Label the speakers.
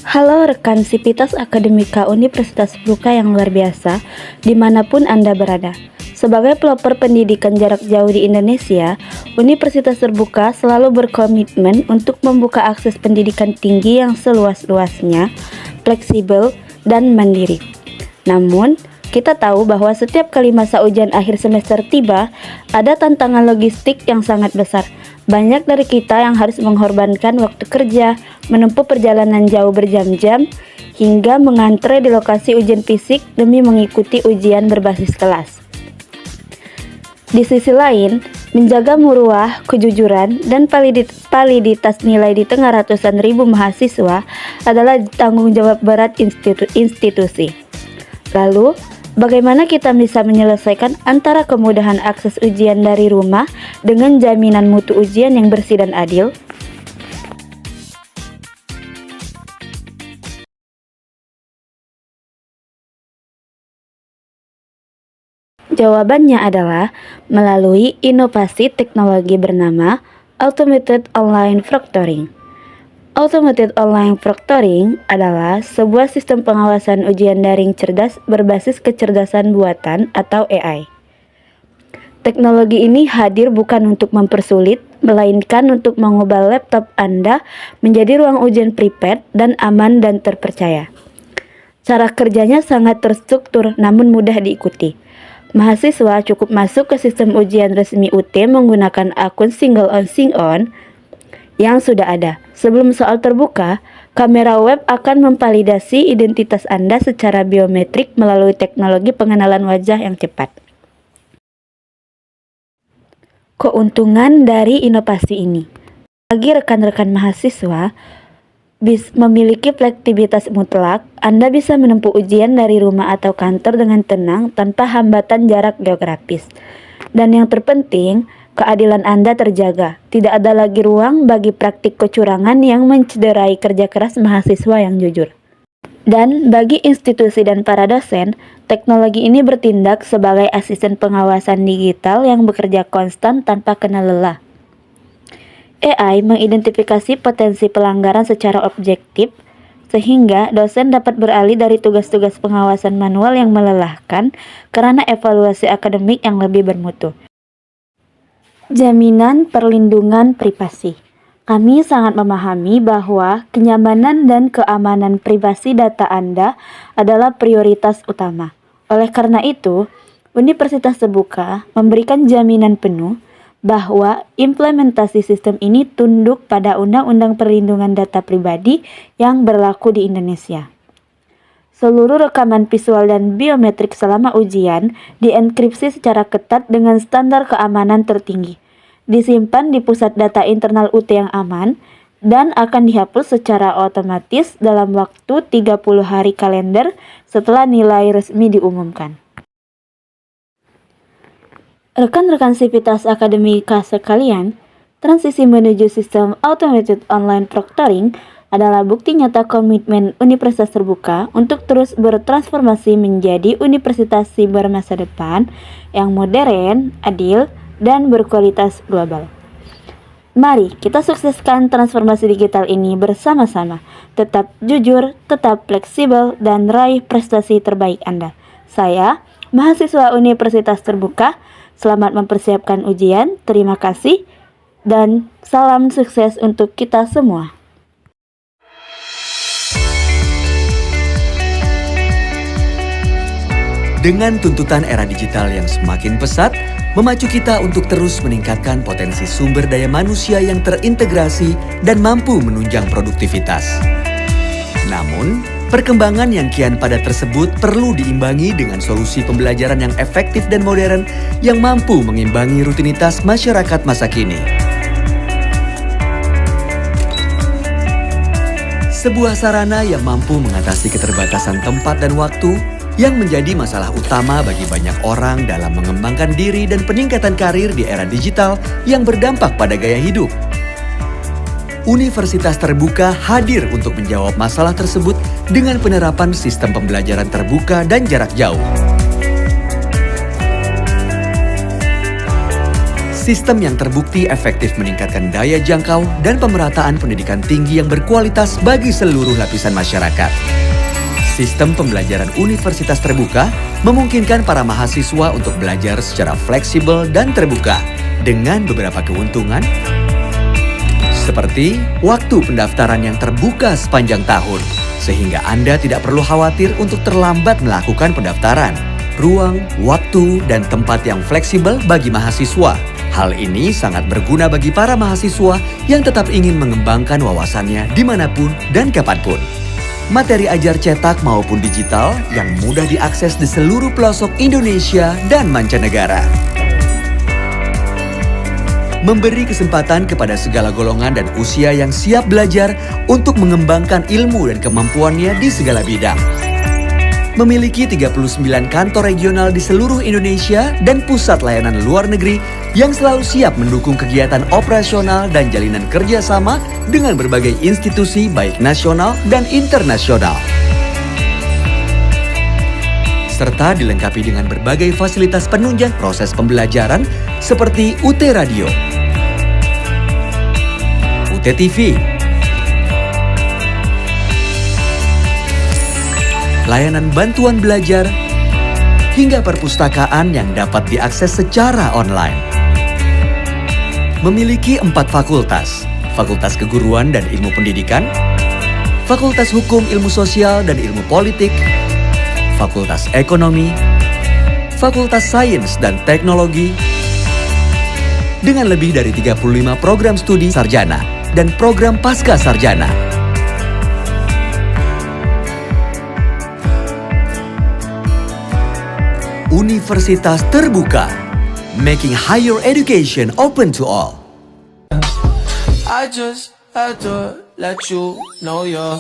Speaker 1: Halo rekan Sivitas Akademika Universitas Terbuka yang luar biasa, dimanapun Anda berada. Sebagai pelopor pendidikan jarak jauh di Indonesia, Universitas Terbuka selalu berkomitmen untuk membuka akses pendidikan tinggi yang seluas-luasnya, fleksibel, dan mandiri. Namun, kita tahu bahwa setiap kali masa ujian akhir semester tiba, ada tantangan logistik yang sangat besar. Banyak dari kita yang harus mengorbankan waktu kerja, menempuh perjalanan jauh berjam-jam, hingga mengantre di lokasi ujian fisik demi mengikuti ujian berbasis kelas. Di sisi lain, menjaga muruah, kejujuran, dan validitas nilai di tengah ratusan ribu mahasiswa adalah tanggung jawab berat institusi. Lalu, bagaimana kita bisa menyelesaikan antara kemudahan akses ujian dari rumah dengan jaminan mutu ujian yang bersih dan adil? Jawabannya adalah melalui inovasi teknologi bernama Automated Online Proctoring. Automated Online Proctoring adalah sebuah sistem pengawasan ujian daring cerdas berbasis kecerdasan buatan atau AI. Teknologi ini hadir bukan untuk mempersulit, melainkan untuk mengubah laptop Anda menjadi ruang ujian prepaid dan aman dan terpercaya. Cara kerjanya sangat terstruktur namun mudah diikuti. Mahasiswa cukup masuk ke sistem ujian resmi UT menggunakan akun single on sync on yang sudah ada. Sebelum soal terbuka, kamera web akan memvalidasi identitas Anda secara biometrik melalui teknologi pengenalan wajah yang cepat. Keuntungan dari inovasi ini bagi rekan-rekan mahasiswa memiliki fleksibilitas mutlak. Anda bisa menempuh ujian dari rumah atau kantor dengan tenang tanpa hambatan jarak geografis. Dan yang terpenting, keadilan Anda terjaga. Tidak ada lagi ruang bagi praktik kecurangan yang mencederai kerja keras mahasiswa yang jujur. Dan bagi institusi dan para dosen, teknologi ini bertindak sebagai asisten pengawasan digital yang bekerja konstan tanpa kena lelah. AI mengidentifikasi potensi pelanggaran secara objektif, sehingga dosen dapat beralih dari tugas-tugas pengawasan manual yang melelahkan karena evaluasi akademik yang lebih bermutu. Jaminan perlindungan privasi. Kami sangat memahami bahwa kenyamanan dan keamanan privasi data Anda adalah prioritas utama. Oleh karena itu, Universitas Terbuka memberikan jaminan penuh bahwa implementasi sistem ini tunduk pada Undang-Undang Perlindungan Data Pribadi yang berlaku di Indonesia. Seluruh rekaman visual dan biometrik selama ujian dienkripsi secara ketat dengan standar keamanan tertinggi, disimpan di pusat data internal UT yang aman, dan akan dihapus secara otomatis dalam waktu 30 hari kalender setelah nilai resmi diumumkan. Rekan-rekan Sivitas Akademika sekalian, transisi menuju sistem Automated Online Proctoring adalah bukti nyata komitmen Universitas Terbuka untuk terus bertransformasi menjadi universitas siber masa depan yang modern, adil, dan berkualitas global. Mari kita sukseskan transformasi digital ini bersama-sama. Tetap jujur, tetap fleksibel, dan raih prestasi terbaik Anda. Saya, mahasiswa Universitas Terbuka, selamat mempersiapkan ujian, terima kasih, dan salam sukses untuk kita semua.
Speaker 2: Dengan tuntutan era digital yang semakin pesat, memacu kita untuk terus meningkatkan potensi sumber daya manusia yang terintegrasi dan mampu menunjang produktivitas. Namun, perkembangan yang kian padat tersebut perlu diimbangi dengan solusi pembelajaran yang efektif dan modern yang mampu mengimbangi rutinitas masyarakat masa kini. Sebuah sarana yang mampu mengatasi keterbatasan tempat dan waktu yang menjadi masalah utama bagi banyak orang dalam mengembangkan diri dan peningkatan karir di era digital yang berdampak pada gaya hidup. Universitas Terbuka hadir untuk menjawab masalah tersebut dengan penerapan sistem pembelajaran terbuka dan jarak jauh. Sistem yang terbukti efektif meningkatkan daya jangkau dan pemerataan pendidikan tinggi yang berkualitas bagi seluruh lapisan masyarakat. Sistem pembelajaran universitas terbuka memungkinkan para mahasiswa untuk belajar secara fleksibel dan terbuka dengan beberapa keuntungan seperti waktu pendaftaran yang terbuka sepanjang tahun, sehingga Anda tidak perlu khawatir untuk terlambat melakukan pendaftaran. Ruang, waktu, dan tempat yang fleksibel bagi mahasiswa. Hal ini sangat berguna bagi para mahasiswa yang tetap ingin mengembangkan wawasannya dimanapun dan kapanpun. Materi ajar cetak maupun digital yang mudah diakses di seluruh pelosok Indonesia dan mancanegara. Memberi kesempatan kepada segala golongan dan usia yang siap belajar untuk mengembangkan ilmu dan kemampuannya di segala bidang. Memiliki 39 kantor regional di seluruh Indonesia dan pusat layanan luar negeri yang selalu siap mendukung kegiatan operasional dan jalinan kerjasama dengan berbagai institusi baik nasional dan internasional. Serta dilengkapi dengan berbagai fasilitas penunjang proses pembelajaran seperti UT Radio, UT TV, layanan bantuan belajar, hingga perpustakaan yang dapat diakses secara online. Memiliki 4 fakultas, Fakultas Keguruan dan Ilmu Pendidikan, Fakultas Hukum Ilmu Sosial dan Ilmu Politik, Fakultas Ekonomi, Fakultas Sains dan Teknologi, dengan lebih dari 35 program studi sarjana dan program pasca sarjana. Universitas terbuka, making higher education open to all.
Speaker 3: I just had to let you know you're